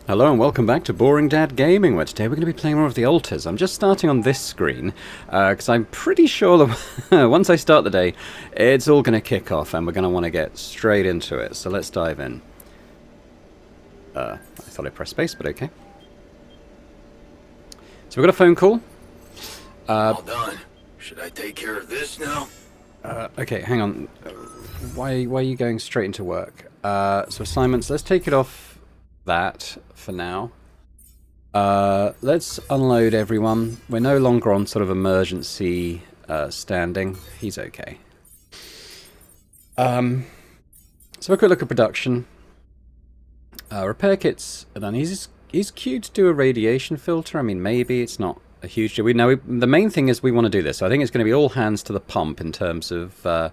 Hello and welcome back to Boring Dad Gaming, where today we're going to be playing more of the ALTERS. I'm just starting on this screen, because I'm pretty sure that once I start the day, it's all going to kick off and we're going to want to get straight into it. So let's dive in. I thought I pressed space, but okay. So we've got a phone call. All done. Should I take care of this now? Okay, hang on. Why are you going straight into work? So assignments, let's take it off that for now. Let's unload everyone. We're no longer on sort of emergency standing. He's okay. So a quick look at production. Repair kits are done. He's queued to do a radiation filter. I mean, maybe it's not a huge deal. The main thing is we want to do this. So I think it's going to be all hands to the pump in terms of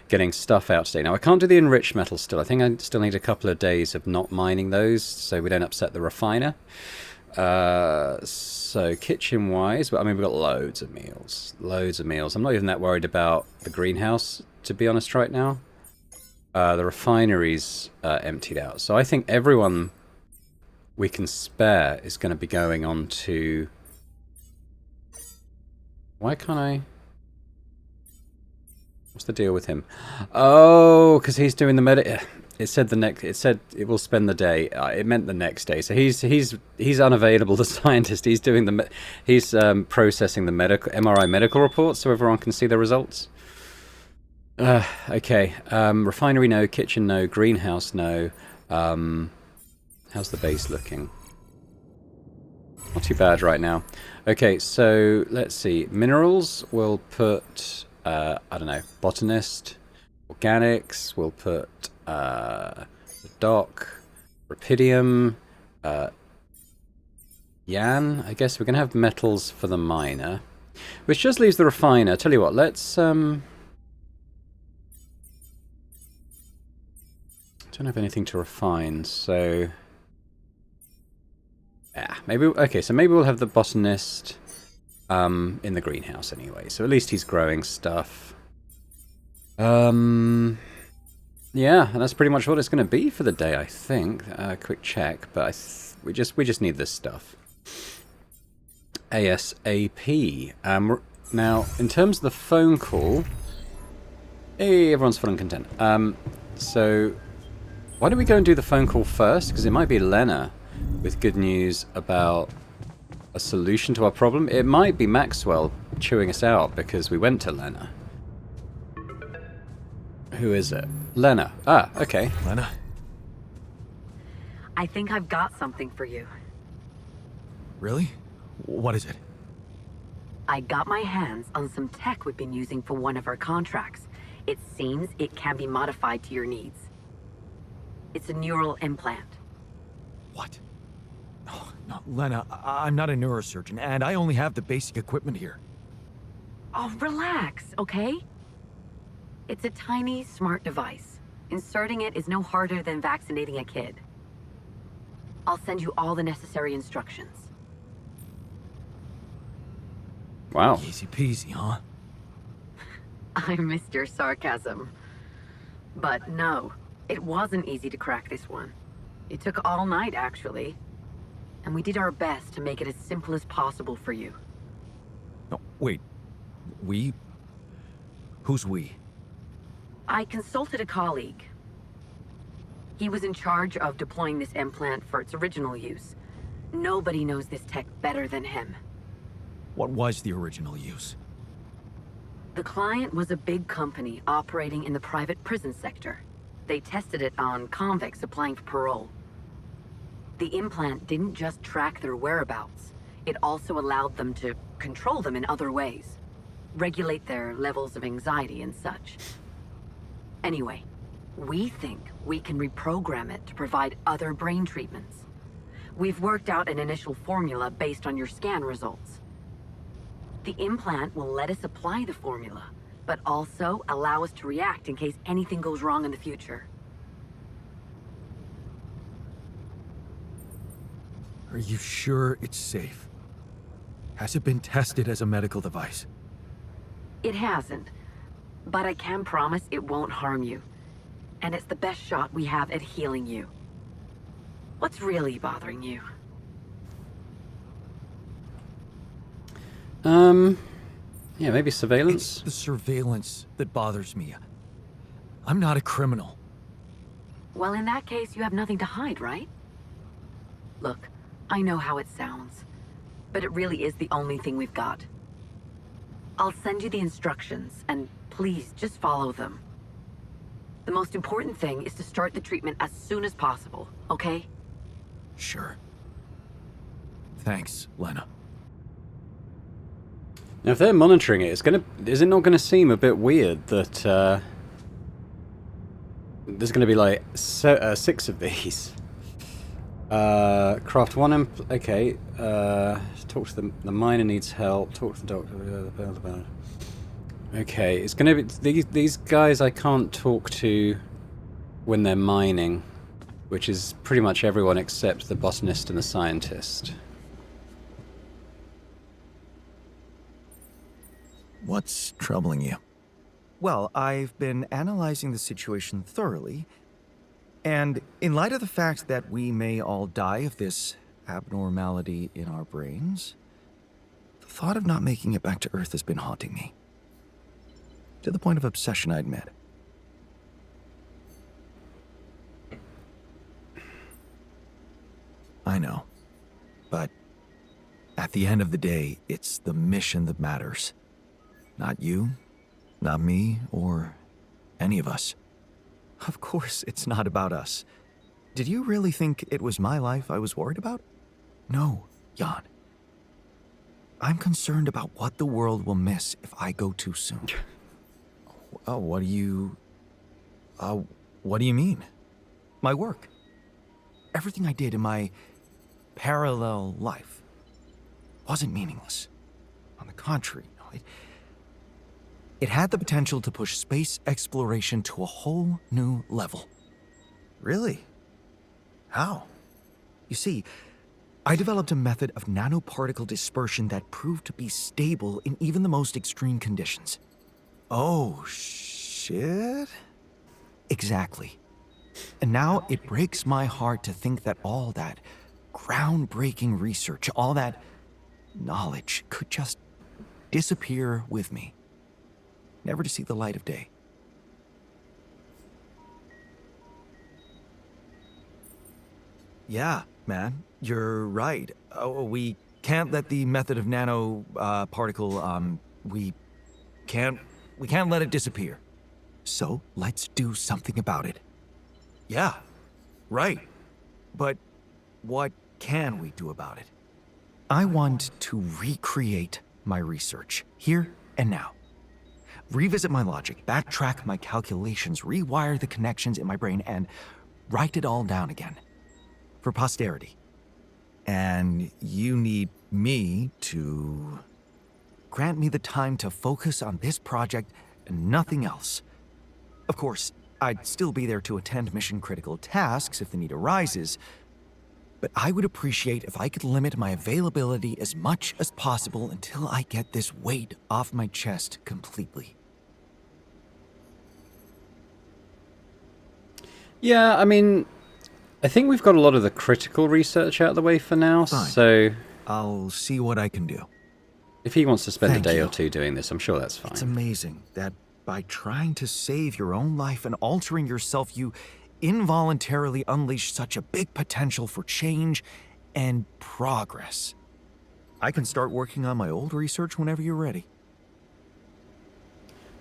getting stuff out today. Now, I can't do the enriched metal still. I think I still need a couple of days of not mining those so we don't upset the refiner. So kitchen-wise, I mean, we've got loads of meals. Loads of meals. I'm not even that worried about the greenhouse, to be honest, right now. The refinery's emptied out. So I think everyone we can spare is going to be going on to... Why can't I... What's the deal with him? Oh, because he's doing the It said the next. It said it will spend the day. It meant the next day. So he's unavailable. The scientist. He's doing the. He's processing the MRI medical reports so everyone can see the results. Okay. Refinery no. Kitchen no. Greenhouse no. How's the base looking? Not too bad right now. Okay. So let's see. Minerals. We'll put. I don't know, botanist, organics, we'll put dock, rapidium, yan. I guess we're going to have metals for the miner, which just leaves the refiner. Tell you what, let's, don't have anything to refine, so, yeah, maybe, okay, so maybe we'll have the botanist, in the greenhouse anyway, so at least he's growing stuff. Yeah, and that's pretty much what it's going to be for the day, I think. Quick check, but we just need this stuff. ASAP. Now, in terms of the phone call, hey, everyone's full and content. So, why don't we go and do the phone call first? Because it might be Lena with good news about a solution to our problem. It might be Maxwell chewing us out because we went to Lena. Who is it? Lena. Ah, okay. Lena? I think I've got something for you. Really? What is it? I got my hands on some tech we've been using for one of our contracts. It seems it can be modified to your needs. It's a neural implant. What? No, Lena, I'm not a neurosurgeon, and I only have the basic equipment here. Oh, relax, okay? It's a tiny, smart device. Inserting it is no harder than vaccinating a kid. I'll send you all the necessary instructions. Wow. Easy peasy, huh? I missed your sarcasm. But no, it wasn't easy to crack this one. It took all night, actually. And we did our best to make it as simple as possible for you. No, wait. We? Who's we? I consulted a colleague. He was in charge of deploying this implant for its original use. Nobody knows this tech better than him. What was the original use? The client was a big company operating in the private prison sector. They tested it on convicts applying for parole. The implant didn't just track their whereabouts. It also allowed them to control them in other ways. Regulate their levels of anxiety and such. Anyway, we think we can reprogram it to provide other brain treatments. We've worked out an initial formula based on your scan results. The implant will let us apply the formula, but also allow us to react in case anything goes wrong in the future. Are you sure it's safe? Has it been tested as a medical device? It hasn't, but I can promise it won't harm you. And it's the best shot we have at healing you. What's really bothering you? Yeah, maybe surveillance? It's the surveillance that bothers me. I'm not a criminal. Well, in that case, you have nothing to hide, right? Look, I know how it sounds, but it really is the only thing we've got. I'll send you the instructions, and please, just follow them. The most important thing is to start the treatment as soon as possible, okay? Sure. Thanks, Lena. Now, if they're monitoring it, is it not gonna seem a bit weird that there's gonna be like 6 of these? Craft one. Okay. Talk to the miner needs help. Talk to the doctor. Okay, it's gonna be these guys I can't talk to when they're mining, which is pretty much everyone except the botanist and the scientist. What's troubling you? Well, I've been analyzing the situation thoroughly, and in light of the fact that we may all die of this abnormality in our brains, the thought of not making it back to Earth has been haunting me. To the point of obsession, I admit. I know, but at the end of the day, it's the mission that matters. Not you, not me, or any of us. Of course, it's not about us. Did you really think it was my life I was worried about? No, Jan. I'm concerned about what the world will miss if I go too soon. Oh, what do you mean? My work. Everything I did in my parallel life wasn't meaningless. On the contrary, it had the potential to push space exploration to a whole new level. Really? How? You see, I developed a method of nanoparticle dispersion that proved to be stable in even the most extreme conditions. Oh, shit? Exactly. And now it breaks my heart to think that all that groundbreaking research, all that knowledge could just disappear with me, never to see the light of day. Yeah, man, you're right. We can't let the method of nanoparticle, we can't let it disappear. So let's do something about it. Yeah, right. But what can we do about it? I want to recreate my research, here and now. Revisit my logic, backtrack my calculations, rewire the connections in my brain, and write it all down again. For posterity. And you need me to grant me the time to focus on this project and nothing else. Of course, I'd still be there to attend mission-critical tasks if the need arises, but I would appreciate if I could limit my availability as much as possible until I get this weight off my chest completely. Yeah, I mean, I think we've got a lot of the critical research out of the way for now, Fine. so I'll see what I can do. if he wants to spend Thank a day you. or two doing this, I'm sure that's fine. It's amazing that by trying to save your own life and altering yourself, you involuntarily unleash such a big potential for change and progress. I can start working on my old research whenever you're ready.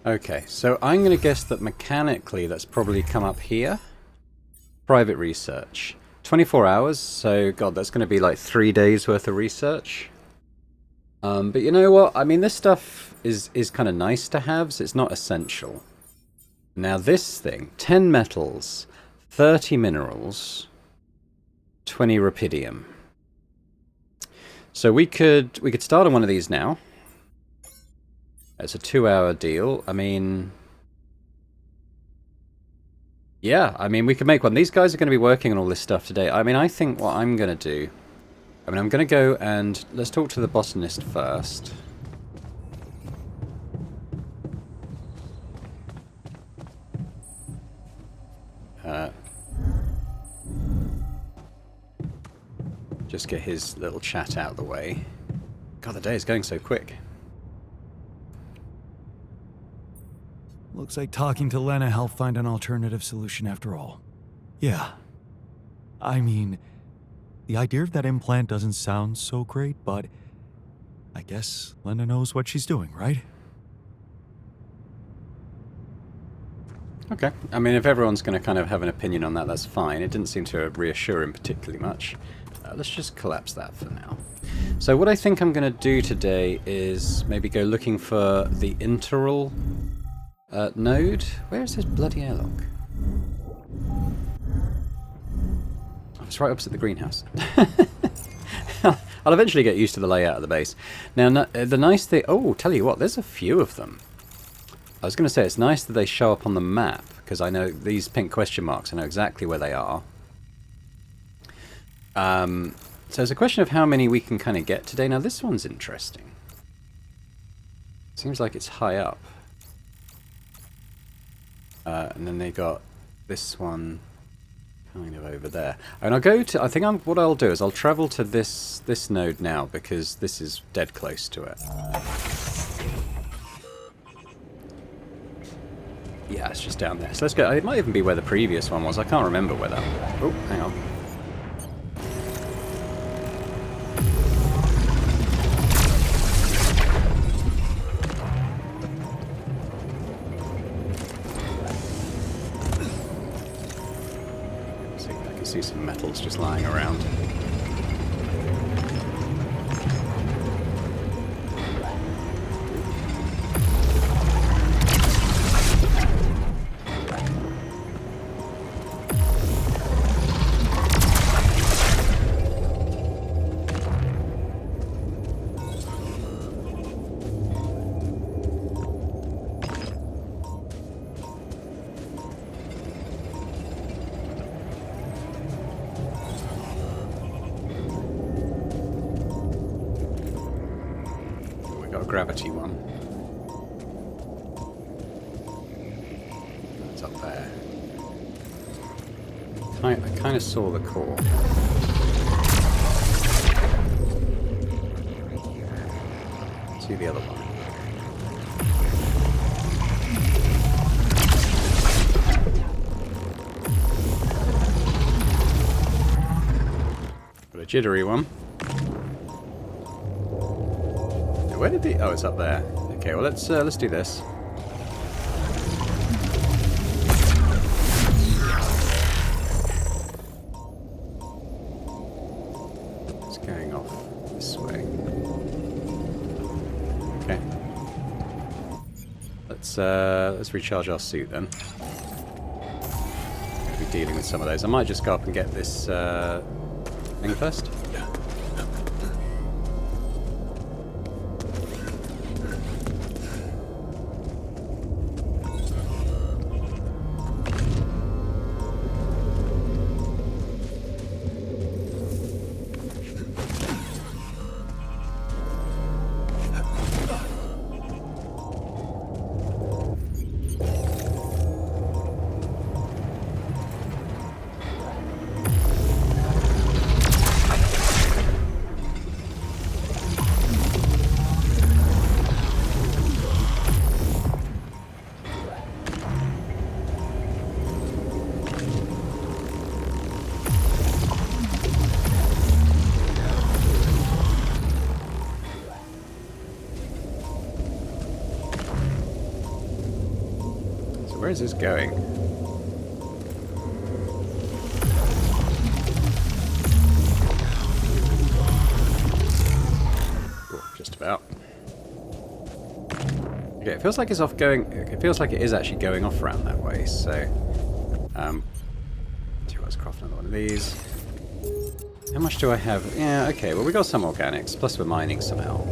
Okay, so I'm going to guess that mechanically that's probably come up here. Private research. 24 hours, so god, that's going to be like 3 days worth of research. But you know what? I mean, this stuff is kind of nice to have, so it's not essential. Now this thing, 10 metals, 30 minerals, 20 rupidium. So we could start on one of these now. It's a 2-hour deal. I mean, yeah, I mean, we could make one. These guys are going to be working on all this stuff today. I mean, I think what I'm going to do, I'm going to go and let's talk to the botanist first. Just get his little chat out of the way. God, the day is going so quick. Looks like talking to Lena helped find an alternative solution after all. Yeah. I mean, the idea of that implant doesn't sound so great, but I guess Lena knows what she's doing, right? Okay. I mean, if everyone's going to kind of have an opinion on that, that's fine. It didn't seem to reassure him particularly much. Let's just collapse that for now. So what I think I'm going to do today is maybe go looking for the interal node. Where is this bloody airlock? Oh, it's right opposite the greenhouse. I'll eventually get used to the layout of the base. Now, the nice thing... Oh, tell you what, there's a few of them. I was going to say, it's nice that they show up on the map, because I know these pink question marks, I know exactly where they are. So it's a question of how many we can kind of get today. Now, this one's interesting. Seems like it's high up. And then they got this one kind of over there. And I'll go to... I think what I'll do is I'll travel to this node now, because this is dead close to it. Yeah, it's just down there. So let's go. It might even be where the previous one was. I can't remember where that... Oh, hang on. See, I can see some metals just lying around. Gravity one. That's up there. I kind of saw the core. See the other one. Got a jittery one. Where did the... Oh, it's up there. Okay, well, let's do this. It's going off this way. Okay. Let's recharge our suit then. We'll be dealing with some of those. I might just go up and get this thing first. Where is this going? Oh, just about. Okay, it feels like it's off going. It feels like it is actually going off around that way. So, let's craft another one of these. How much do I have? Yeah, okay. Well, we got some organics. Plus, we're mining somehow.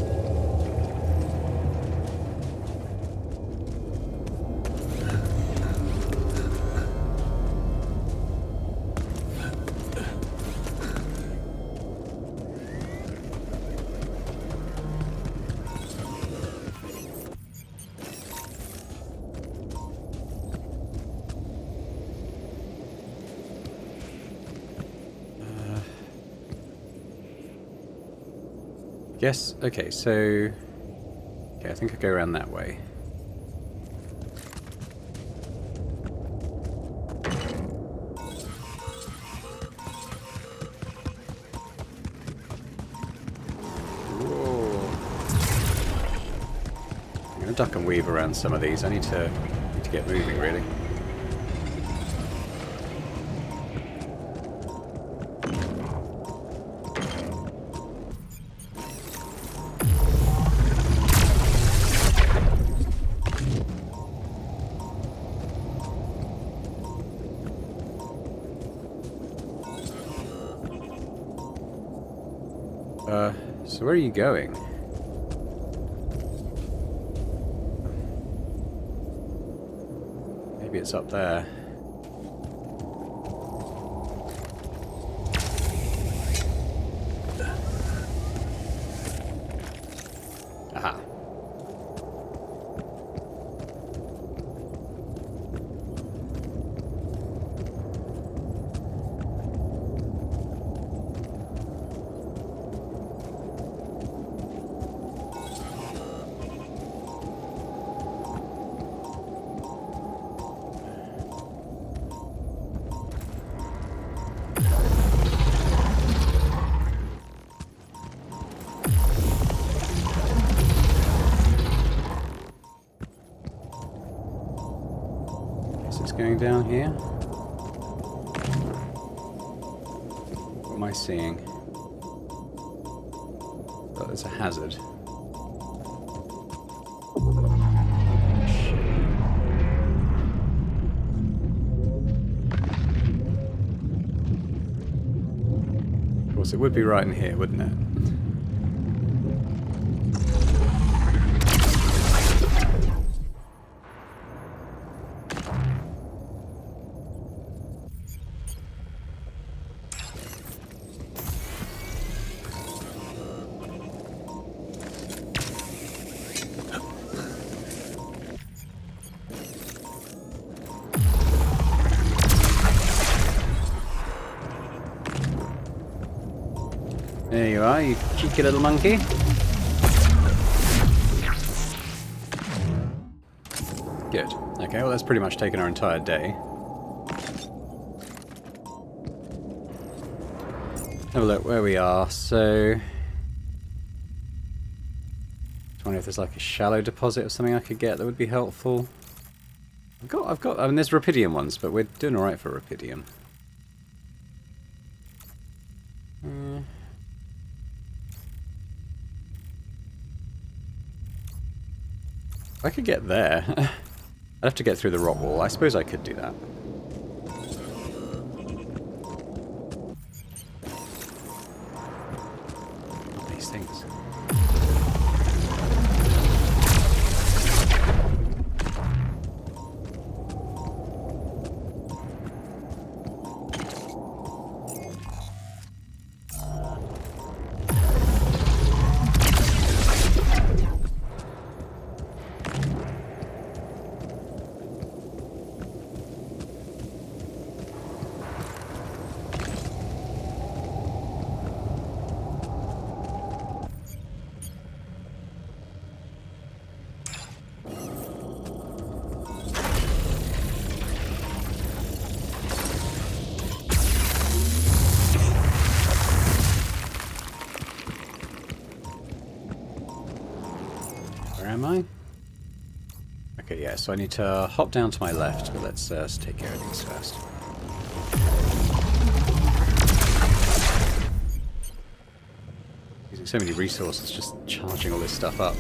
Yes, okay, so... Okay, I think I go around that way. Whoa. I'm gonna duck and weave around some of these. I need to get moving, really. So where are you going? Maybe it's up there. Aha. Going down here? What am I seeing? Oh, there's a hazard. Of course, it would be right in here, wouldn't it? There you are, you cheeky little monkey. Good. Okay, well that's pretty much taken our entire day. Have a look where we are. So, I wonder if there's like a shallow deposit or something I could get that would be helpful. I've got. I mean, there's Rapidium ones, but we're doing all right for Rapidium. If I could get there, I'd have to get through the rock wall. I suppose I could do that. These things. Am I? Okay, yeah, so I need to hop down to my left, but let's take care of these first. Using so many resources, just charging all this stuff up.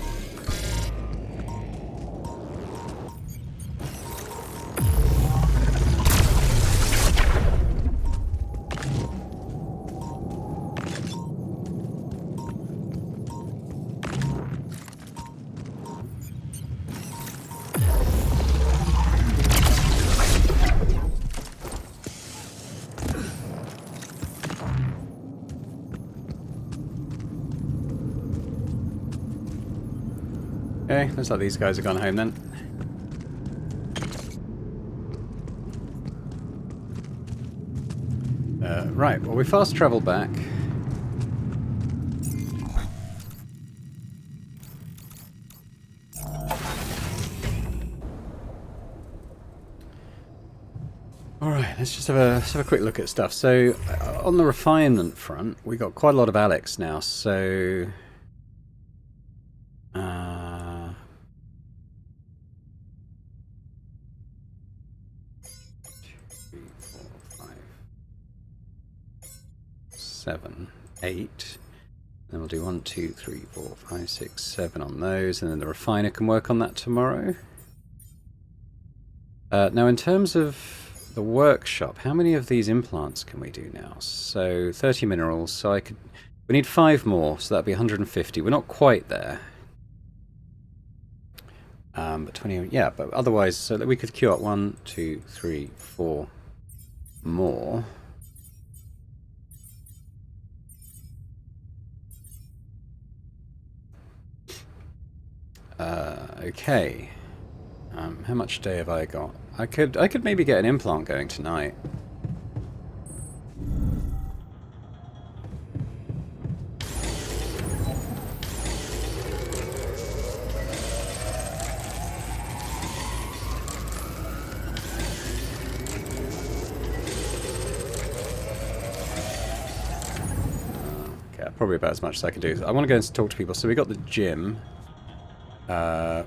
Okay, looks like these guys have gone home then. Right, well we fast travel back. Alright, let's have a quick look at stuff. So, on the refinement front, we got quite a lot of Alex now, so... 3, 4, 5, 7, 8. Then we'll do 1, 2, 3, 4, 5, 6, 7 on those, and then the refiner can work on that tomorrow. Now, in terms of the workshop, how many of these implants can we do now? So 30 minerals, so we need 5 more, so that'd be 150. We're not quite there. But 20, yeah, but otherwise, so that we could queue up 1, 2, 3, 4 more. Okay. How much day have I got? I could maybe get an implant going tonight. Okay, probably about as much as I can do. I want to go and talk to people. So we got the gym.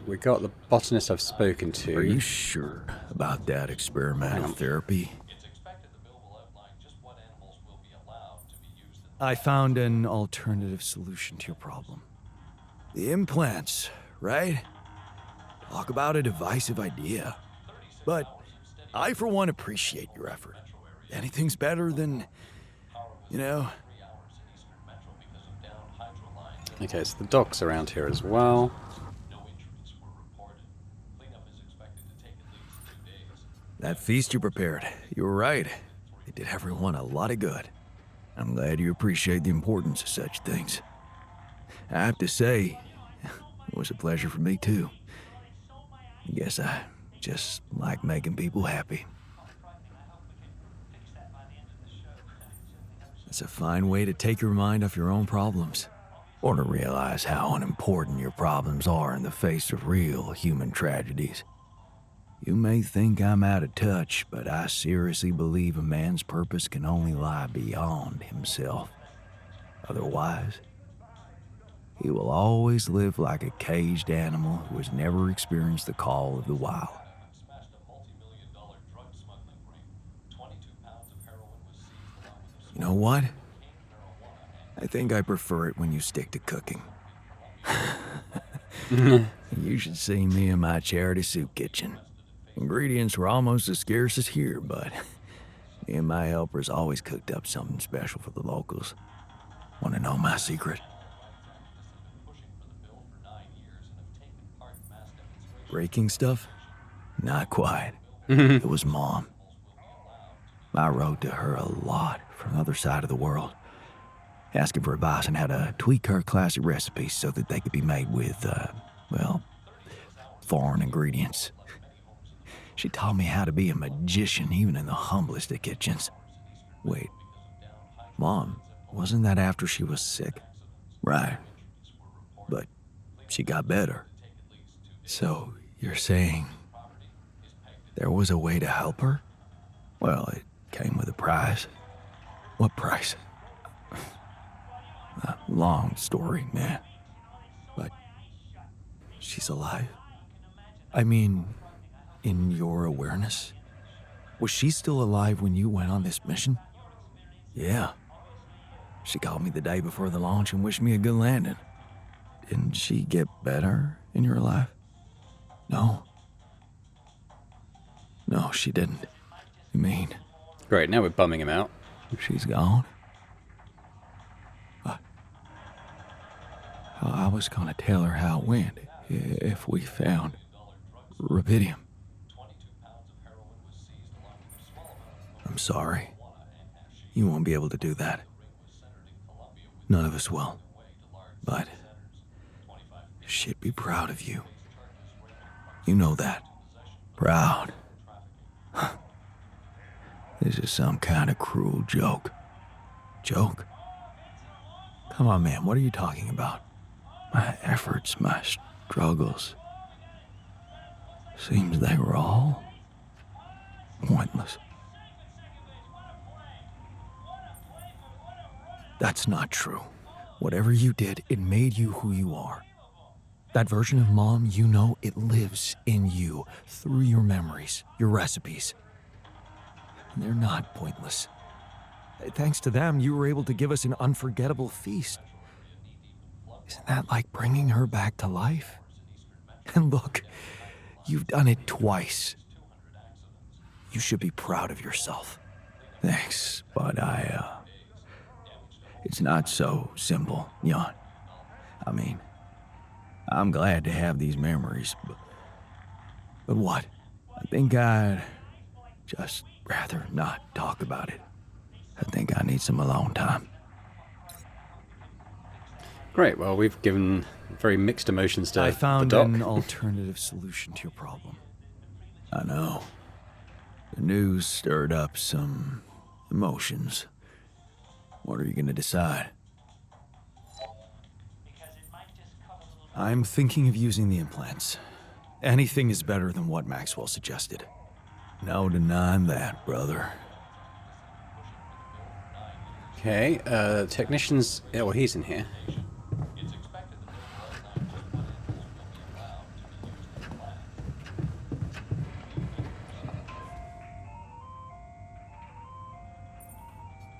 We got the botanist I've spoken to. Are you sure about that experimental therapy? I found an alternative solution to your problem. The implants, right? Talk about a divisive idea. But I, for one, appreciate your effort. Anything's better than, you know... Okay, so the doc's around here as well. That feast you prepared, you were right. It did everyone a lot of good. I'm glad you appreciate the importance of such things. I have to say, it was a pleasure for me too. I guess I just like making people happy. It's a fine way to take your mind off your own problems, or to realize how unimportant your problems are in the face of real human tragedies. You may think I'm out of touch, but I seriously believe a man's purpose can only lie beyond himself. Otherwise, he will always live like a caged animal who has never experienced the call of the wild. You know what? I think I prefer it when you stick to cooking. You should see me in my charity soup kitchen. Ingredients were almost as scarce as here, but me and my helpers always cooked up something special for the locals. Want to know my secret? Breaking stuff? Not quite. It was Mom. I wrote to her a lot from the other side of the world, asking for advice on how to tweak her classic recipes so that they could be made with, well, foreign ingredients. She taught me how to be a magician even in the humblest of kitchens. Wait, Mom, wasn't that after she was sick? Right. But she got better. So you're saying there was a way to help her? Well, it came with a price. What price? A long story, man. But she's alive. I mean, in your awareness? Was she still alive when you went on this mission? Yeah. She called me the day before the launch and wished me a good landing. Didn't she get better in your life? No. No, she didn't. You mean? Great, now we're bumming him out. She's gone? I was gonna tell her how it went if we found rubidium. I'm sorry. You won't be able to do that. None of us will. But she'd be proud of you. You know that. Proud. This is some kind of cruel joke. Joke? Come on, man, what are you talking about? My efforts, my struggles. Seems they were all pointless. That's not true. Whatever you did, it made you who you are. That version of Mom, you know, it lives in you, through your memories, your recipes. And they're not pointless. Thanks to them, you were able to give us an unforgettable feast. Isn't that like bringing her back to life? And look, you've done it twice. You should be proud of yourself. Thanks, but it's not so simple, Jan. I mean, I'm glad to have these memories, But what? I think I'd just rather not talk about it. I think I need some alone time. Great. Well, we've given very mixed emotions to I the found doc. an alternative solution to your problem. I know. The news stirred up some emotions. What are you gonna decide? I'm thinking of using the implants. Anything is better than what Maxwell suggested. No denying that, brother. Okay. Technicians. Yeah, well, he's in here.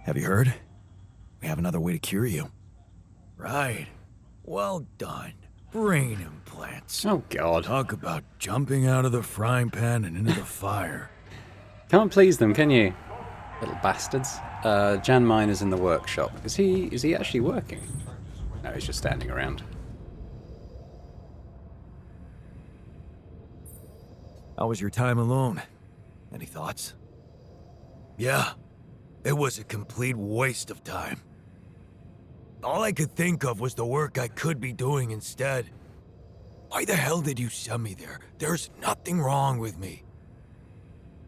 Have you heard? We have another way to cure you. Right. Well done. Brain implants. Oh, God. Talk about jumping out of the frying pan and into the fire. Can't please them, can you? Little bastards. Jan Miner's in the workshop. Is he actually working? No, he's just standing around. How was your time alone? Any thoughts? Yeah. It was a complete waste of time. All I could think of was the work I could be doing instead. Why the hell did you send me there? There's nothing wrong with me.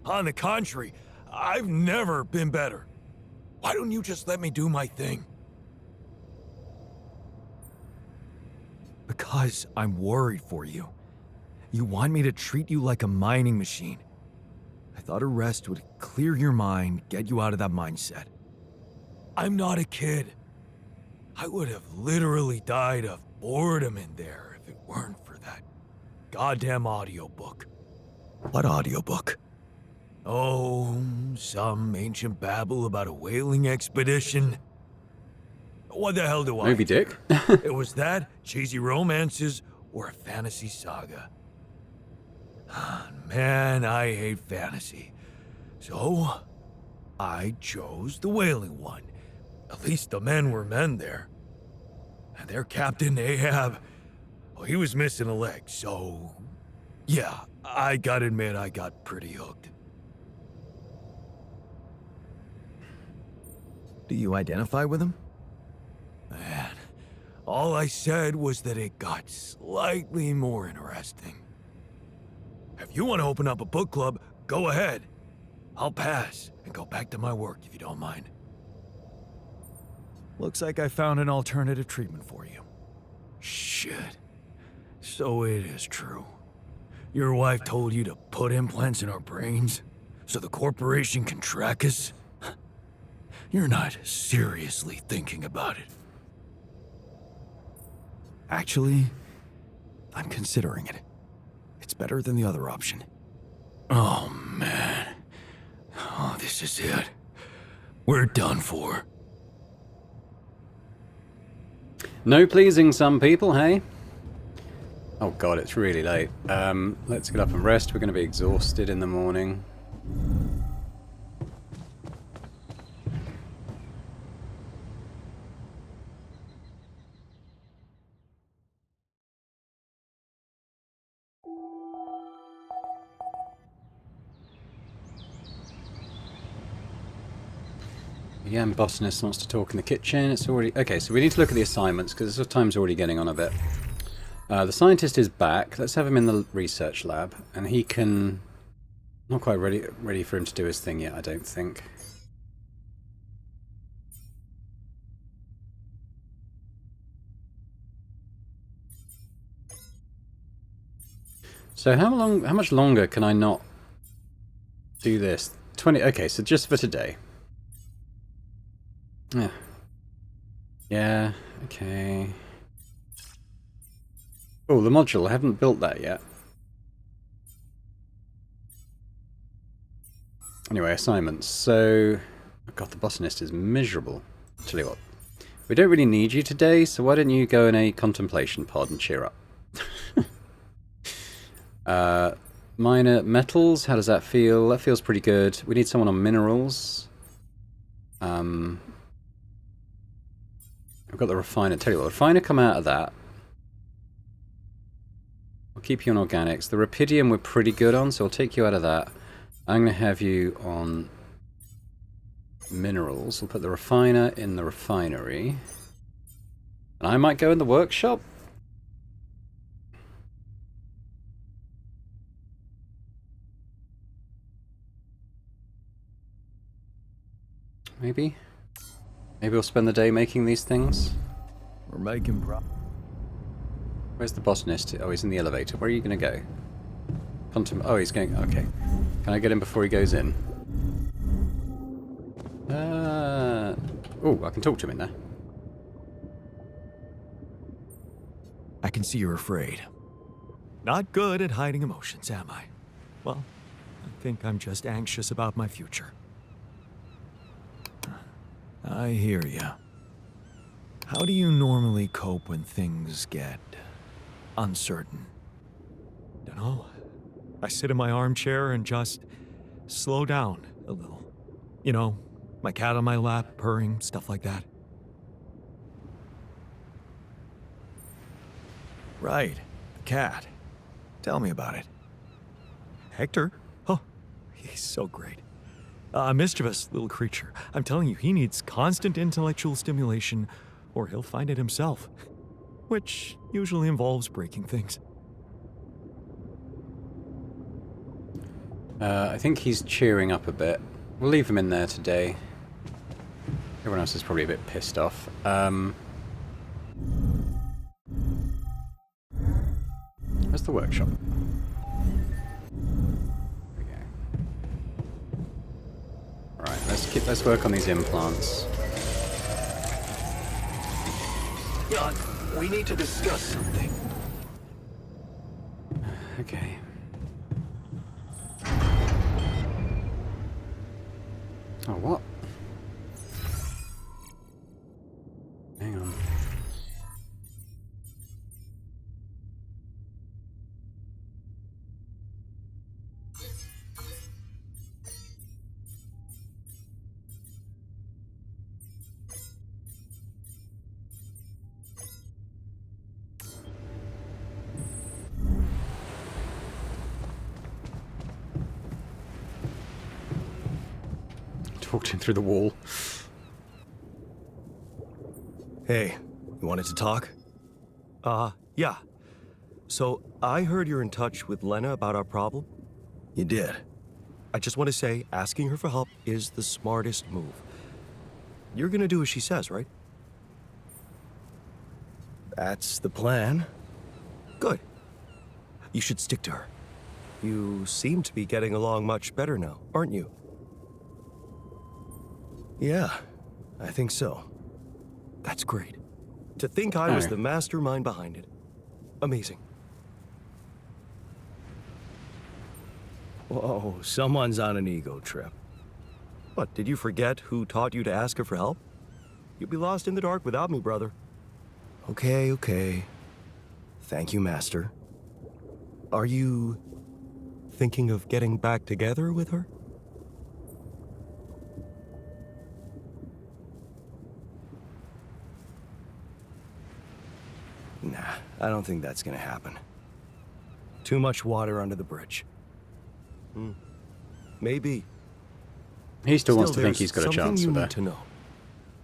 On the contrary, I've never been better. Why don't you just let me do my thing? Because I'm worried for you. You want me to treat you like a mining machine. I thought a rest would clear your mind, get you out of that mindset. I'm not a kid. I would have literally died of boredom in there if it weren't for that goddamn audiobook. What audiobook? Oh, some ancient babble about a whaling expedition. What the hell do I Moby Dick? care? It was that, cheesy romances, or a fantasy saga. Man, I hate fantasy. So, I chose the whaling one. At least the men were men there. And their captain, Ahab, well, he was missing a leg, so... Yeah, I gotta admit I got pretty hooked. Do you identify with him? Man, all I said was that it got slightly more interesting. If you want to open up a book club, go ahead. I'll pass and go back to my work if you don't mind. Looks like I found an alternative treatment for you. Shit. So it is true. Your wife told you to put implants in our brains so the corporation can track us? You're not seriously thinking about it. Actually, I'm considering it. It's better than the other option. Oh, man. Oh, this is it. We're done for. No pleasing some people, hey? Oh god, it's really late. Let's get up and rest. We're going to be exhausted in the morning. Yeah, and Botanist wants to talk in the kitchen. It's already... Okay, so we need to look at the assignments, because the time's already getting on a bit. The scientist is back. Let's have him in the research lab. And he can... Not quite ready for him to do his thing yet, I don't think. So how much longer can I not do this? 20... Okay, so just for today. Yeah. Yeah, okay. Oh, the module. I haven't built that yet. Anyway, assignments. So, oh God, the botanist is miserable. Tell you what, we don't really need you today, so why don't you go in a contemplation pod and cheer up? Minor metals, how does that feel? That feels pretty good. We need someone on minerals. I've got the refiner. Tell you what, refiner, come out of that. I'll keep you on organics. The rapidium we're pretty good on, so I'll take you out of that. I'm going to have you on minerals. We'll put the refiner in the refinery. And I might go in the workshop. Maybe. Maybe we'll spend the day making these things. We're making Where's the botanist? Oh, he's in the elevator. Where are you going to go? Oh, he's going... Okay. Can I get him before he goes in? Oh, I can talk to him in there. I can see you're afraid. Not good at hiding emotions, am I? Well, I think I'm just anxious about my future. I hear ya. How do you normally cope when things get uncertain? Dunno. I sit in my armchair and just slow down a little. You know, my cat on my lap, purring, stuff like that. right. The cat. Tell me about it. Hector? Oh, he's so great. A mischievous little creature. I'm telling you, he needs constant intellectual stimulation, or he'll find it himself. Which usually involves breaking things. I think he's cheering up a bit. We'll leave him in there today. Everyone else is probably a bit pissed off. Where's the workshop? There we go. Right, let's work on these implants. Jan, we need to discuss something. Okay. Oh, what? Hang on. Talked him through the wall. Hey, you wanted to talk? Yeah. So, I heard you're in touch with Lena about our problem. You did. I just want to say, asking her for help is the smartest move. You're gonna do as she says, right? That's the plan. Good. You should stick to her. You seem to be getting along much better now, aren't you? Yeah, I think so. That's great. To think I was Oh. the mastermind behind it. Amazing. Whoa, someone's on an ego trip. What, did you forget who taught you to ask her for help? You'd be lost in the dark without me, brother. Okay. Thank you, Master. Are you thinking of getting back together with her? Nah, I don't think that's gonna happen. Too much water under the bridge. Maybe. He still wants to Still, think there's he's got a something chance you with need her. to know.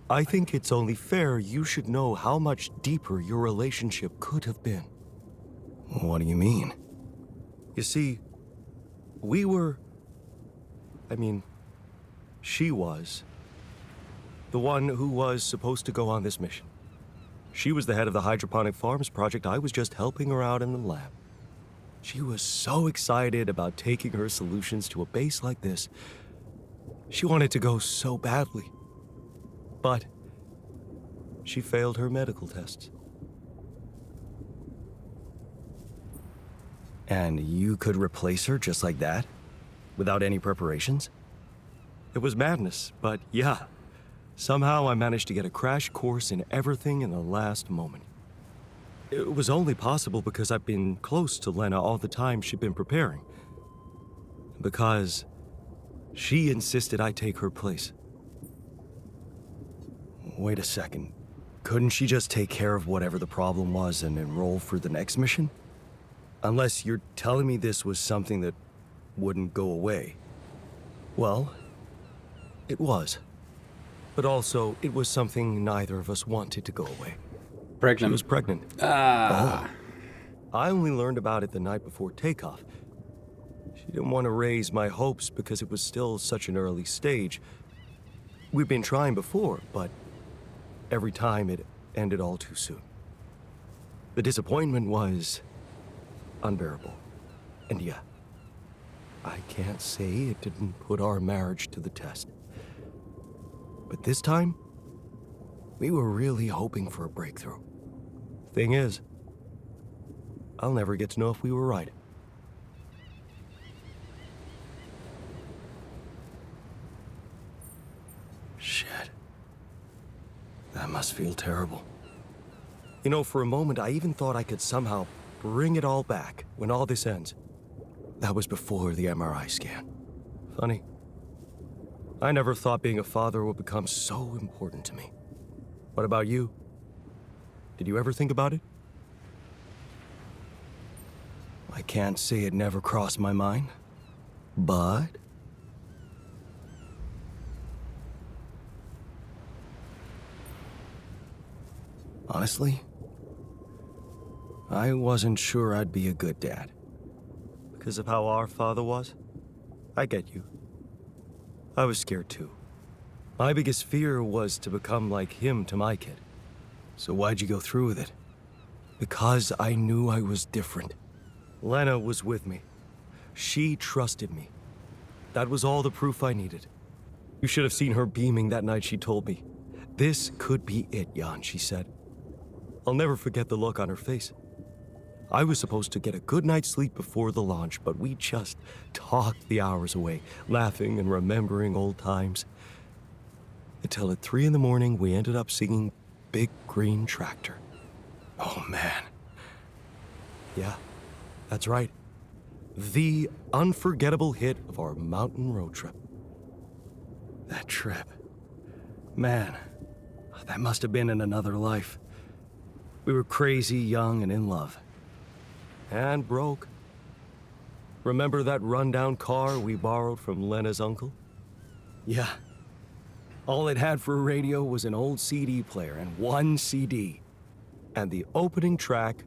I think it's only fair you should know how much deeper your relationship could have been. What do you mean? You see, she was the one who was supposed to go on this mission. She was the head of the hydroponic farms project. I was just helping her out in the lab. She was so excited about taking her solutions to a base like this. She wanted to go so badly. But she failed her medical tests. And you could replace her just like that? Without any preparations? It was madness, but yeah. Somehow I managed to get a crash course in everything in the last moment. It was only possible because I've been close to Lena all the time she'd been preparing. Because she insisted I take her place. Wait a second. Couldn't she just take care of whatever the problem was and enroll for the next mission? Unless you're telling me this was something that wouldn't go away. Well, it was. But also, it was something neither of us wanted to go away. She Pregnant. was pregnant. Ah. I only learned about it the night before takeoff. She didn't want to raise my hopes because it was still such an early stage. We'd been trying before, but every time it ended all too soon. The disappointment was unbearable. And yeah, I can't say it didn't put our marriage to the test. But this time, we were really hoping for a breakthrough. Thing is, I'll never get to know if we were right. Shit. That must feel terrible. You know, for a moment, I even thought I could somehow bring it all back when all this ends. That was before the MRI scan. Funny. I never thought being a father would become so important to me. What about you? Did you ever think about it? I can't say it never crossed my mind, but... honestly, I wasn't sure I'd be a good dad. Because of how our father was? I get you. I was scared too. My biggest fear was to become like him to my kid. So why'd you go through with it? Because I knew I was different. Lena was with me. She trusted me. That was all the proof I needed. You should have seen her beaming that night she told me. "This could be it, Jan," she said. I'll never forget the look on her face. I was supposed to get a good night's sleep before the launch, but we just talked the hours away, laughing and remembering old times. Until at 3 in the morning, we ended up singing Big Green Tractor. Oh, man. Yeah, that's right. The unforgettable hit of our mountain road trip. That trip. Man, that must have been in another life. We were crazy, young, and in love. And broke. Remember that rundown car we borrowed from Lena's uncle? Yeah. All it had for a radio was an old CD player and one CD. And the opening track,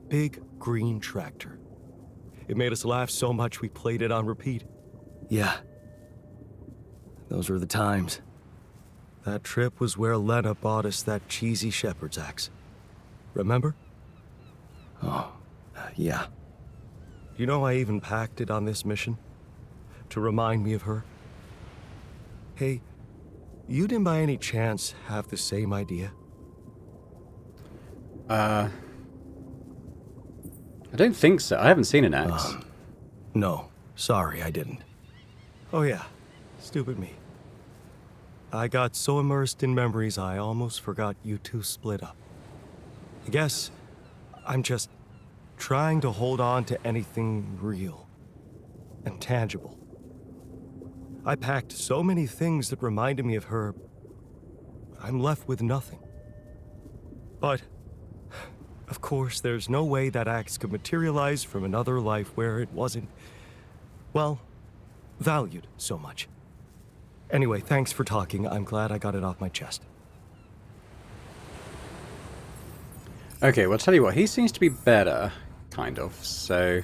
Big Green Tractor. It made us laugh so much we played it on repeat. Yeah. Those were the times. That trip was where Lena bought us that cheesy shepherd's axe. Remember? Oh, yeah. You know, I even packed it on this mission to remind me of her. Hey, you didn't by any chance have the same idea? I don't think so. I haven't seen an axe. No, sorry, I didn't. Oh yeah, stupid me. I got so immersed in memories I almost forgot you two split up. I guess I'm just trying to hold on to anything real and tangible. I packed so many things that reminded me of her, I'm left with nothing. But, of course, there's no way that axe could materialize from another life where it wasn't, well, valued so much. Anyway, thanks for talking. I'm glad I got it off my chest. Okay, well, I'll tell you what. He seems to be better, kind of. So,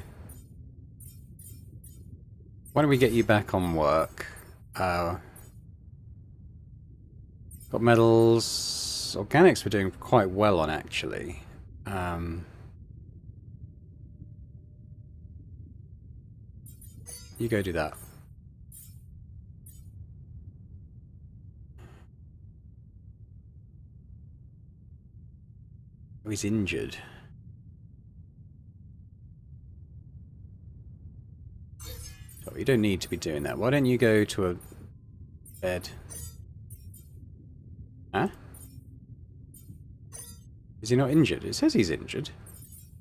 why don't we get you back on work? Got medals. Organics we're doing quite well on, actually. You go do that. Oh, he's injured. Oh, you don't need to be doing that. Why don't you go to a bed? Huh? Is he not injured? It says he's injured.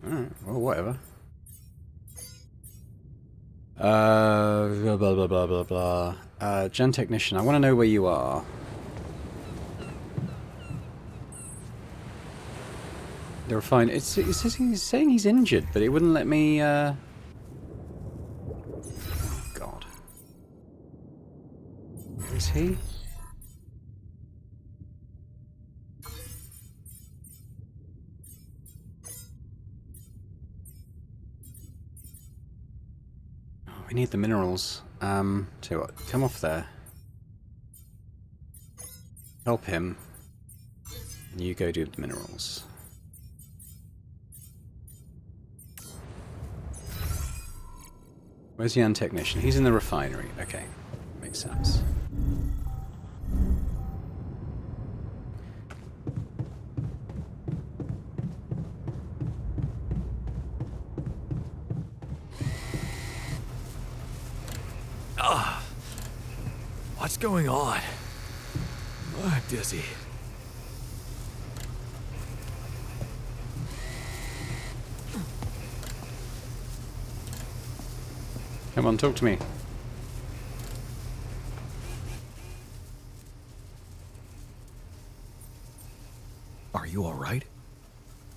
Alright, well, whatever. Blah, blah, blah, blah, blah. Gen Technician, I want to know where you are. The refine. It says he's saying he's injured, but it wouldn't let me, Oh, God. Where is he? We need the minerals. Tell you what, come off there. Help him. And you go do the minerals. Where's the young technician? He's in the refinery. Okay, makes sense. What's going on? Oh, I'm dizzy. Come on, talk to me. Are you all right?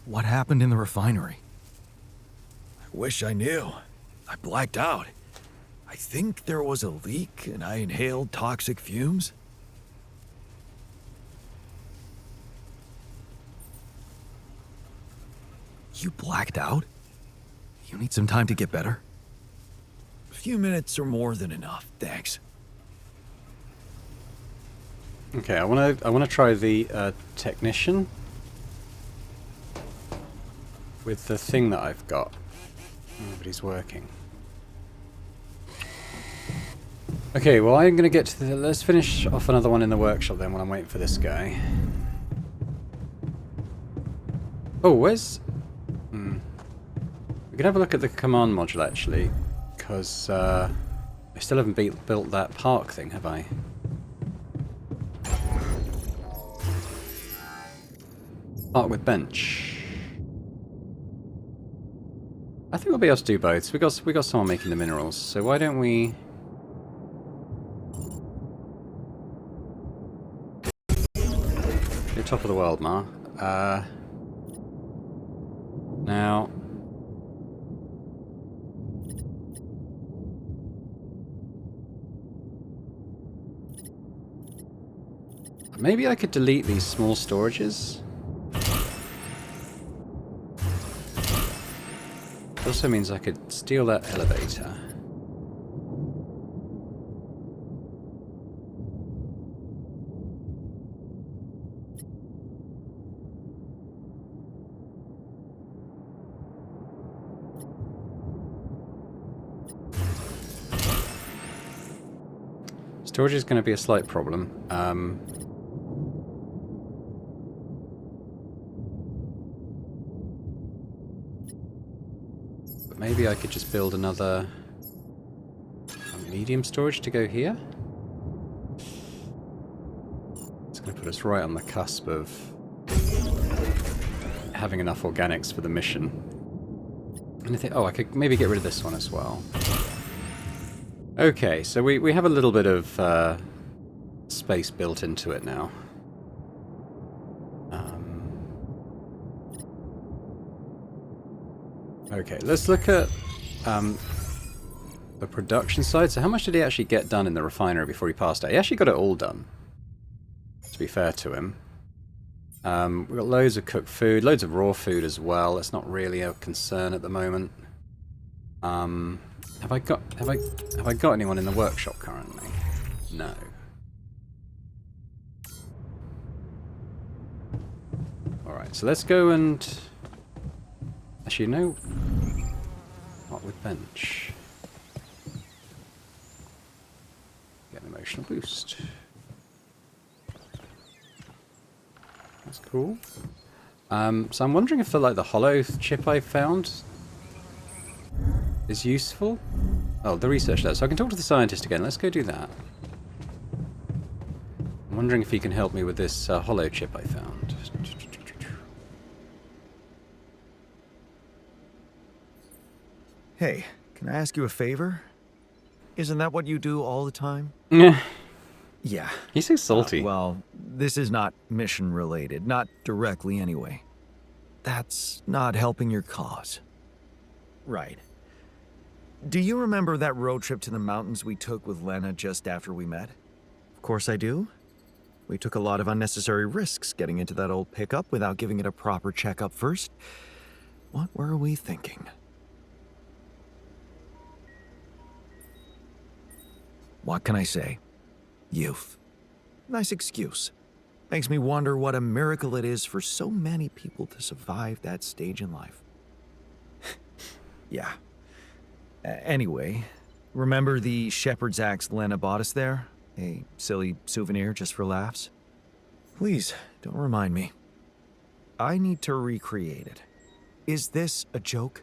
What happened in the refinery? I wish I knew. I blacked out. I think there was a leak and I inhaled toxic fumes. You blacked out? You need some time to get better? A few minutes are more than enough, thanks. Okay, I wanna try the technician with the thing that I've got. Oh, but he's working. Okay, well I'm gonna get to the. Let's finish off another one in the workshop then while I'm waiting for this guy. Oh, where's? We can have a look at the command module actually, because I still haven't built that park thing, have I? Park with bench. I think we'll be able to do both. So we got someone making the minerals. So why don't we? You're top of the world, Ma. Now. Maybe I could delete these small storages. It also means I could steal that elevator. Storage is going to be a slight problem. But maybe I could just build another medium storage to go here. It's going to put us right on the cusp of having enough organics for the mission. And I think, oh, I could maybe get rid of this one as well. Okay, so we have a little bit of space built into it now. Okay, let's look at the production side. So how much did he actually get done in the refinery before he passed out? He actually got it all done, to be fair to him. We've got loads of cooked food, loads of raw food as well. That's not really a concern at the moment. Have I got anyone in the workshop currently? No. Alright, so let's go and actually no, not with bench. Get an emotional boost. That's cool. So I'm wondering if the hollow chip I found is useful. Oh, the research lab. So I can talk to the scientist again. Let's go do that. I'm wondering if he can help me with this hollow chip I found. Hey, can I ask you a favor? Isn't that what you do all the time? Yeah. Yeah. He's so salty. Well, this is not mission related, not directly anyway. That's not helping your cause. Right. Do you remember that road trip to the mountains we took with Lena just after we met? Of course I do. We took a lot of unnecessary risks getting into that old pickup without giving it a proper checkup first. What were we thinking? What can I say? Youth. Nice excuse. Makes me wonder what a miracle it is for so many people to survive that stage in life. Yeah. Anyway, remember the shepherd's axe Lena bought us there? A silly souvenir just for laughs? Please, don't remind me. I need to recreate it. Is this a joke?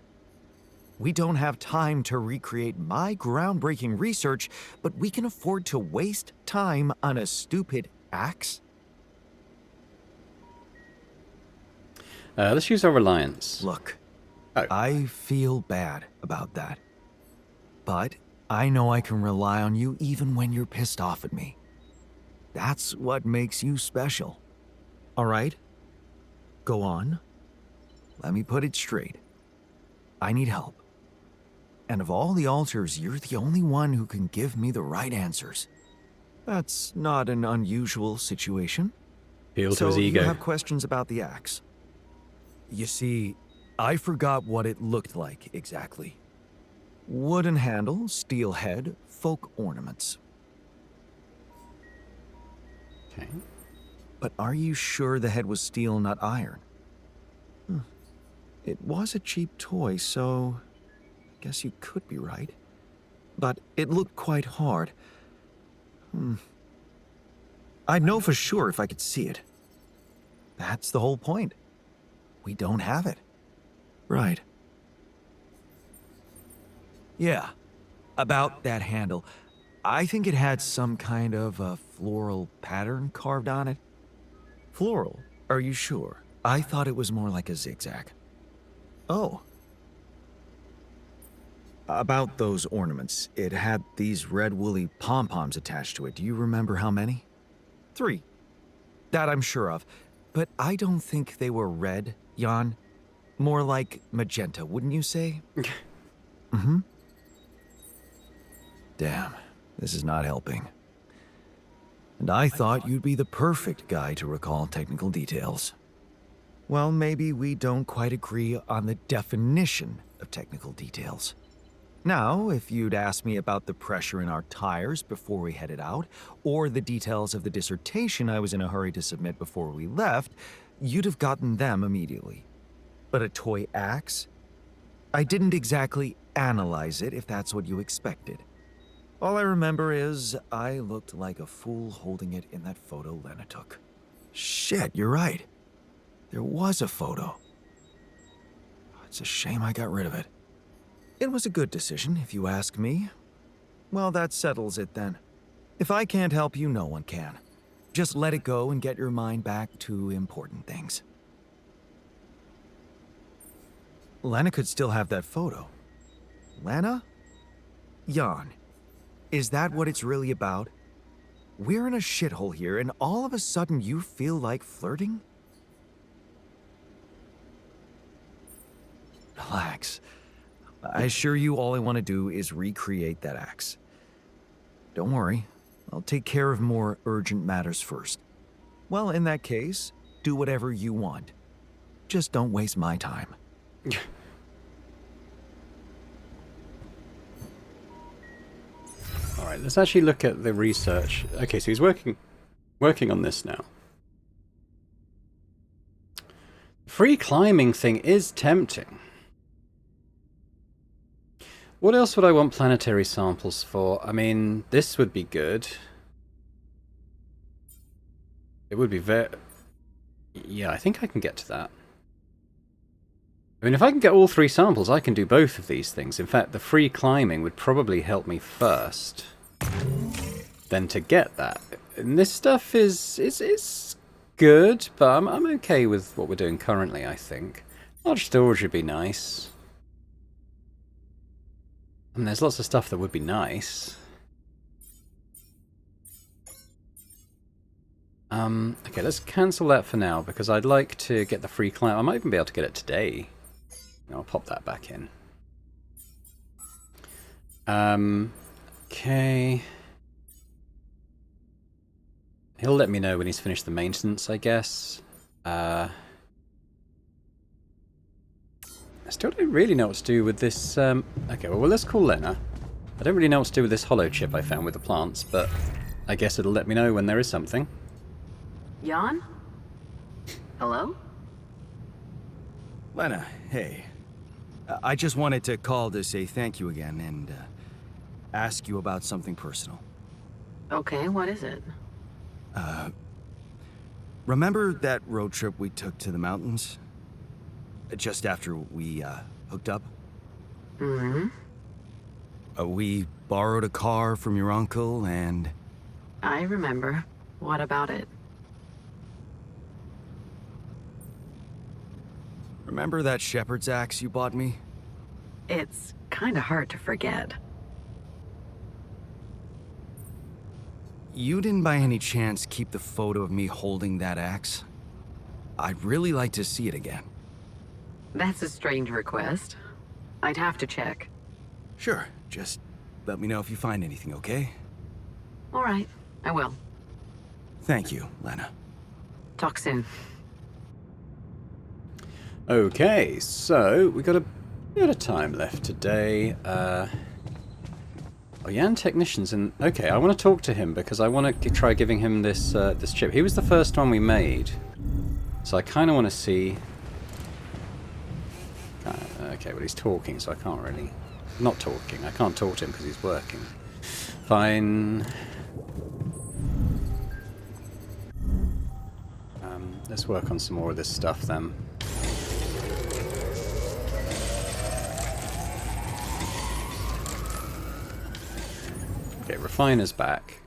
We don't have time to recreate my groundbreaking research, but we can afford to waste time on a stupid axe? Let's use our reliance. Look, Oh. I feel bad about that. But I know I can rely on you even when you're pissed off at me. That's what makes you special. All right? Go on. Let me put it straight. I need help. And of all the alters, you're the only one who can give me the right answers. That's not an unusual situation. Appeal to So his you ego. have questions about the axe? You see, I forgot what it looked like exactly. Wooden handle, steel head, folk ornaments. Okay. But are you sure the head was steel, not iron? It was a cheap toy, so I guess you could be right. But it looked quite hard. I'd know for sure if I could see it. That's the whole point. We don't have it. Right. Yeah, about that handle. I think it had some kind of a floral pattern carved on it. Floral? Are you sure? I thought it was more like a zigzag. Oh. About those ornaments, it had these red woolly pom-poms attached to it. Do you remember how many? 3. That I'm sure of. But I don't think they were red, Jan. More like magenta, wouldn't you say? Mm-hmm. Damn, this is not helping. And I thought you'd be the perfect guy to recall technical details. Well, maybe we don't quite agree on the definition of technical details. Now, if you'd asked me about the pressure in our tires before we headed out, or the details of the dissertation I was in a hurry to submit before we left, you'd have gotten them immediately. But a toy axe? I didn't exactly analyze it, if that's what you expected. All I remember is I looked like a fool holding it in that photo Lena took. Shit, you're right. There was a photo. It's a shame I got rid of it. It was a good decision, if you ask me. Well, that settles it then. If I can't help you, no one can. Just let it go and get your mind back to important things. Lena could still have that photo. Lena? Jan, is that what it's really about? We're in a shithole here, and all of a sudden you feel like flirting? Relax. I assure you all I want to do is recreate that axe. Don't worry, I'll take care of more urgent matters first. Well, in that case, do whatever you want. Just don't waste my time. Alright, let's actually look at the research. Okay, so he's working on this now. Free climbing thing is tempting. What else would I want planetary samples for? I mean, this would be good. It would be very... Yeah, I think I can get to that. I mean, if I can get all 3 samples, I can do both of these things. In fact, the free climbing would probably help me first. Then to get that. And this stuff is good, but I'm okay with what we're doing currently, I think. Large storage would be nice. And there's lots of stuff that would be nice. Okay, let's cancel that for now, because I'd like to get the free climb. I might even be able to get it today. I'll pop that back in. Okay. He'll let me know when he's finished the maintenance, I guess. I still don't really know what to do with this. Okay, well, let's call Lena. I don't really know what to do with this hollow chip I found with the plants, but I guess it'll let me know when there is something. Jan? Hello? Lena, hey. I just wanted to call to say thank you again and ask you about something personal. Okay, what is it? Remember that road trip we took to the mountains? Just after we hooked up? Mm-hmm. We borrowed a car from your uncle and... I remember. What about it? Remember that shepherd's axe you bought me? It's kinda hard to forget. You didn't by any chance keep the photo of me holding that axe? I'd really like to see it again. That's a strange request. I'd have to check. Sure, just let me know if you find anything, okay? All right, I will. Thank you, Lena. Talk soon. Okay, so we got a bit of time left today. Oh, Jan Technician's in. Okay, I want to talk to him because I want to try giving him this this chip. He was the first one we made, so I kind of want to see. Okay, well he's talking, so I can't really. Not talking. I can't talk to him because he's working. Fine. Let's work on some more of this stuff then. Okay, refiner's back,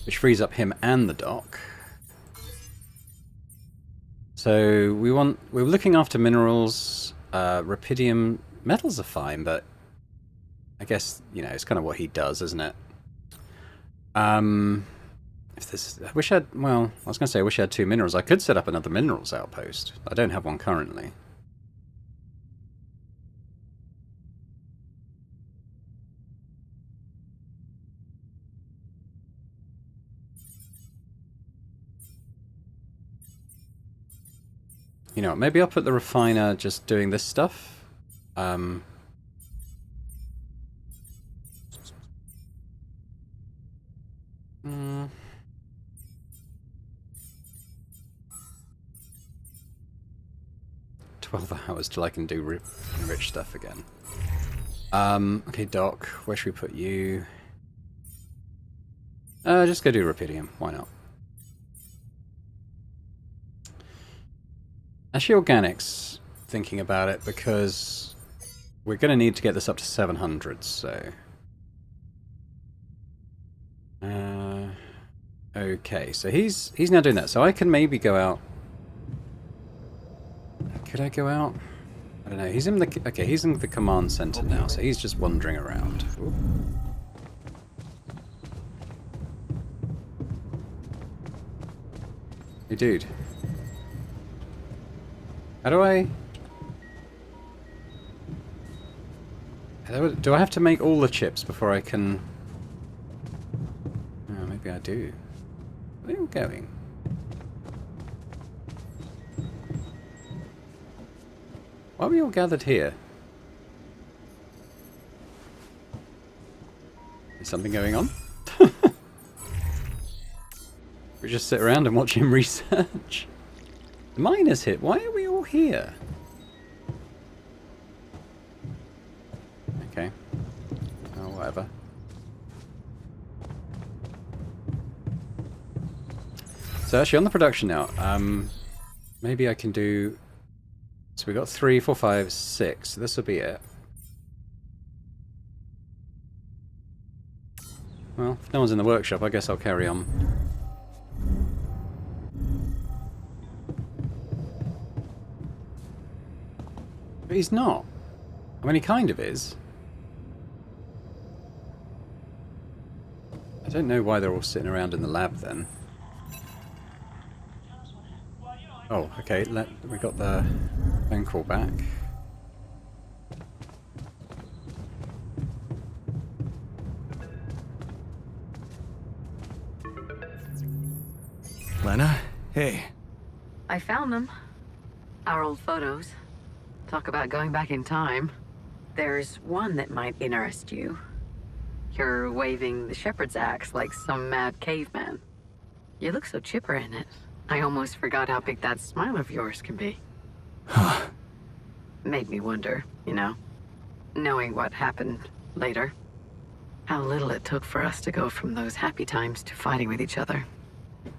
which frees up him and the dock. So we're looking after minerals. Rupidium metals are fine, but I guess it's kind of what he does, isn't it? If this, I wish I had. Well, I was going to say I wish I had 2 minerals. I could set up another minerals outpost. I don't have one currently. You know what, maybe I'll put the refiner just doing this stuff. 12 hours till I can do rich stuff again. Okay, Doc, where should we put you? Just go do Rupidium, why not? Actually, organics, thinking about it, because we're going to need to get this up to 700, so... okay, so he's now doing that, so I can maybe go out... Could I go out? I don't know, he's in the... Okay, he's in the command center now, so he's just wandering around. Ooh. Hey, dude. How do I... Do I have to make all the chips before I can... Oh, maybe I do. Where are you going? Why are we all gathered here? Is something going on? We just sit around and watch him research. The miner's hit. Why are we all here? Okay. Oh, whatever. So actually on the production now, maybe I can do... So we got 3, 4, 5, 6. So this will be it. Well, if no one's in the workshop, I guess I'll carry on. But he's not. I mean, he kind of is. I don't know why they're all sitting around in the lab then. Oh, okay, we got the phone call back. Lena? Hey. I found them. Our old photos. Talk about going back in time. There's one that might interest you. You're waving the shepherd's axe like some mad caveman. You look so chipper in it. I almost forgot how big that smile of yours can be. Huh. Made me wonder, you know, knowing what happened later. How little it took for us to go from those happy times to fighting with each other.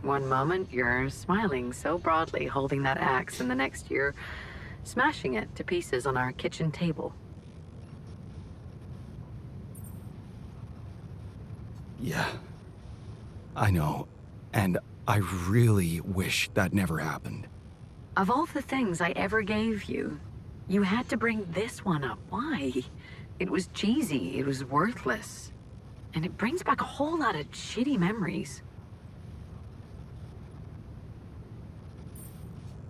One moment, you're smiling so broadly, holding that axe, and the next you're smashing it to pieces on our kitchen table. Yeah. I know. And I really wish that never happened. Of all the things I ever gave you, you had to bring this one up. Why? It was cheesy, it was worthless. And it brings back a whole lot of shitty memories.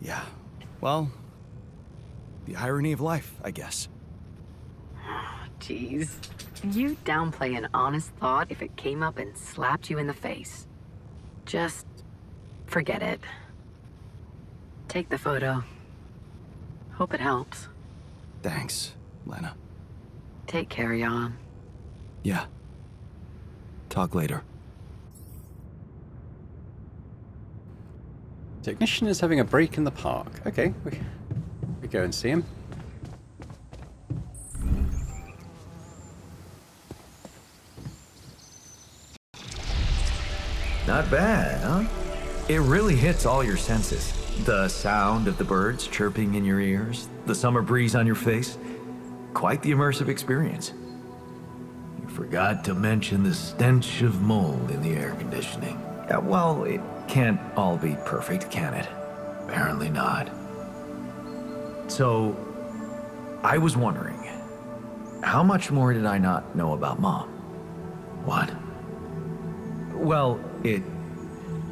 Yeah. Well, the irony of life, I guess. Jeez. You downplay an honest thought if it came up and slapped you in the face. Just forget it. Take the photo. Hope it helps. Thanks, Lena. Take care, Jan. Yeah. Talk later. Technician is having a break in the park. Okay, we go and see him. Not bad, huh? It really hits all your senses. The sound of the birds chirping in your ears, the summer breeze on your face. Quite the immersive experience. You forgot to mention the stench of mold in the air conditioning. Yeah, well, it can't all be perfect, can it? Apparently not. So, I was wondering, how much more did I not know about Mom? What? Well, it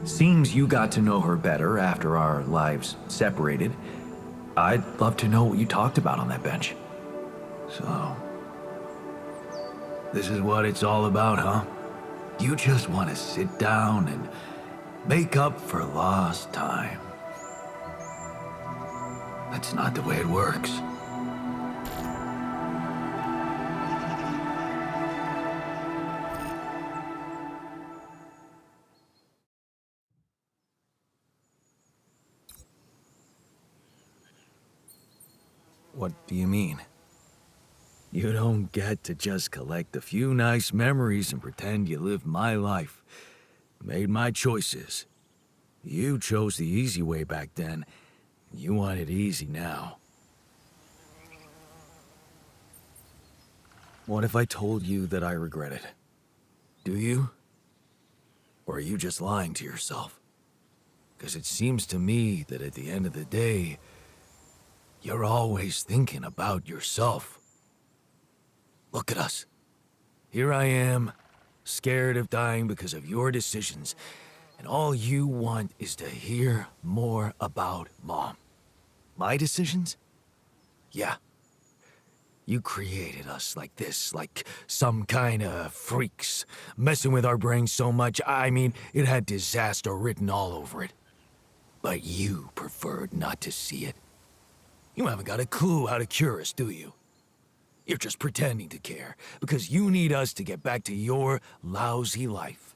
seems you got to know her better after our lives separated. I'd love to know what you talked about on that bench. So, this is what it's all about, huh? You just want to sit down and make up for lost time. That's not the way it works. What do you mean? You don't get to just collect a few nice memories and pretend you lived my life, made my choices. You chose the easy way back then. You want it easy now. What if I told you that I regret it? Do you? Or are you just lying to yourself? Because it seems to me that at the end of the day, you're always thinking about yourself. Look at us. Here I am, scared of dying because of your decisions, and all you want is to hear more about Mom. My decisions? Yeah. You created us like this, like some kind of freaks, messing with our brains so much, I mean, it had disaster written all over it. But you preferred not to see it. You haven't got a clue how to cure us, do you? You're just pretending to care, because you need us to get back to your lousy life.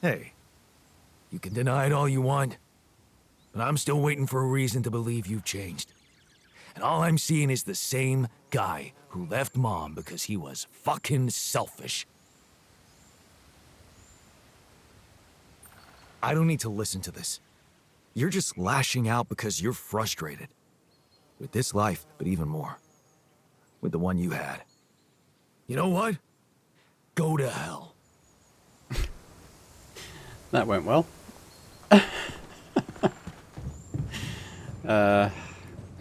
Hey, you can deny it all you want, but I'm still waiting for a reason to believe you've changed. And all I'm seeing is the same guy who left Mom because he was fucking selfish. I don't need to listen to this. You're just lashing out because you're frustrated. With this life, but even more. With the one you had. You know what? Go to hell. That went well.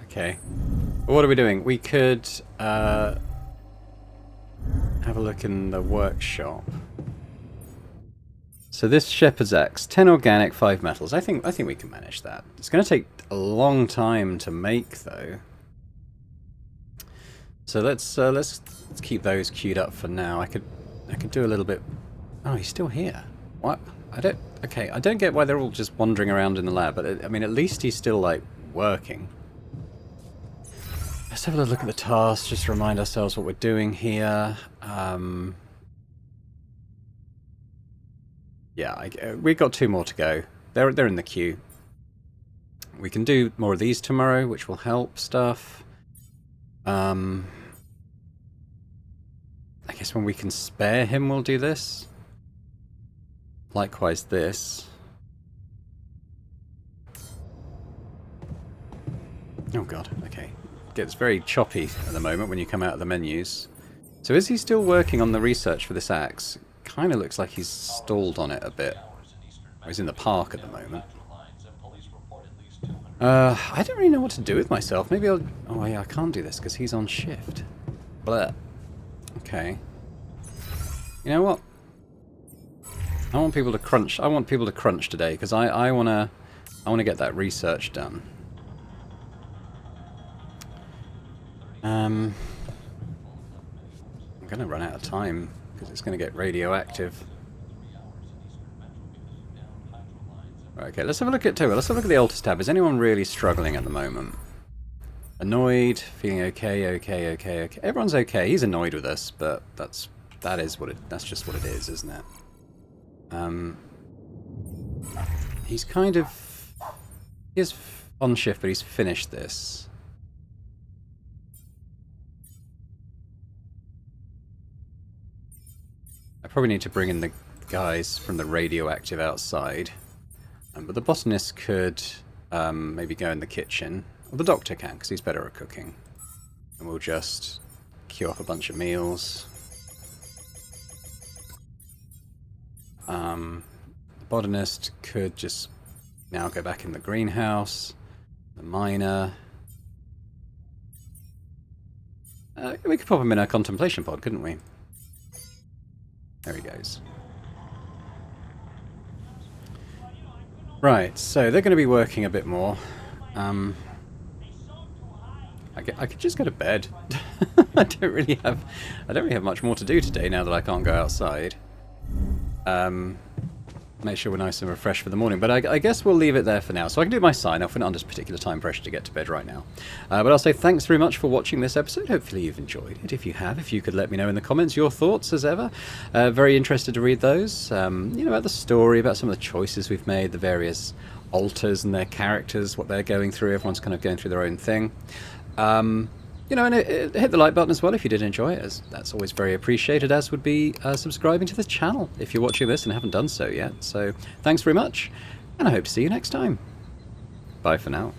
Okay. What are we doing? We could have a look in the workshop. So this shepherd's axe, 10 organic, 5 metals. I think we can manage that. It's going to take a long time to make, though. So let's keep those queued up for now. I could do a little bit. Oh, he's still here. What? I don't get why they're all just wandering around in the lab, but I mean, at least he's still like working. Let's have a look at the task, just to remind ourselves what we're doing here. Yeah, we've got 2 more to go. They're in the queue. We can do more of these tomorrow, which will help stuff. I guess when we can spare him, we'll do this. Likewise, this. Oh god, okay. Gets very choppy at the moment when you come out of the menus. So is he still working on the research for this axe? Kind of looks like he's stalled on it a bit. He's in the park at the moment. I don't really know what to do with myself. Maybe I'll... Oh yeah, I can't do this because he's on shift. Bleh. Okay. You know what? I want people to crunch. I want people to crunch today because I wanna get that research done. I'm gonna run out of time because it's gonna get radioactive. Right, okay, let's have a look at let's have a look at the ALTERS tab. Is anyone really struggling at the moment? Annoyed, feeling okay. Everyone's okay. He's annoyed with us, but that's just what it is, isn't it? He's kind of... He is on shift, but he's finished this. I probably need to bring in the guys from the radioactive outside. But the botanist could maybe go in the kitchen. Well, the doctor can, because he's better at cooking. And we'll just queue up a bunch of meals. The botanist could just now go back in the greenhouse. The miner. We could pop him in a contemplation pod, couldn't we? There he goes. Right, so they're going to be working a bit more. I could just go to bed. I don't really have much more to do today now that I can't go outside. Make sure we're nice and refreshed for the morning. But I guess we'll leave it there for now. So I can do my sign-off. We're not under particular time pressure to get to bed right now. But I'll say thanks very much for watching this episode. Hopefully you've enjoyed it. If you have, if you could let me know in the comments your thoughts as ever. Very interested to read those. About the story, about some of the choices we've made, the various alters and their characters, what they're going through. Everyone's kind of going through their own thing. And hit the like button as well if you did enjoy it, as that's always very appreciated, as would be subscribing to the channel if you're watching this and haven't done so yet. So thanks very much, and I hope to see you next time. Bye for now.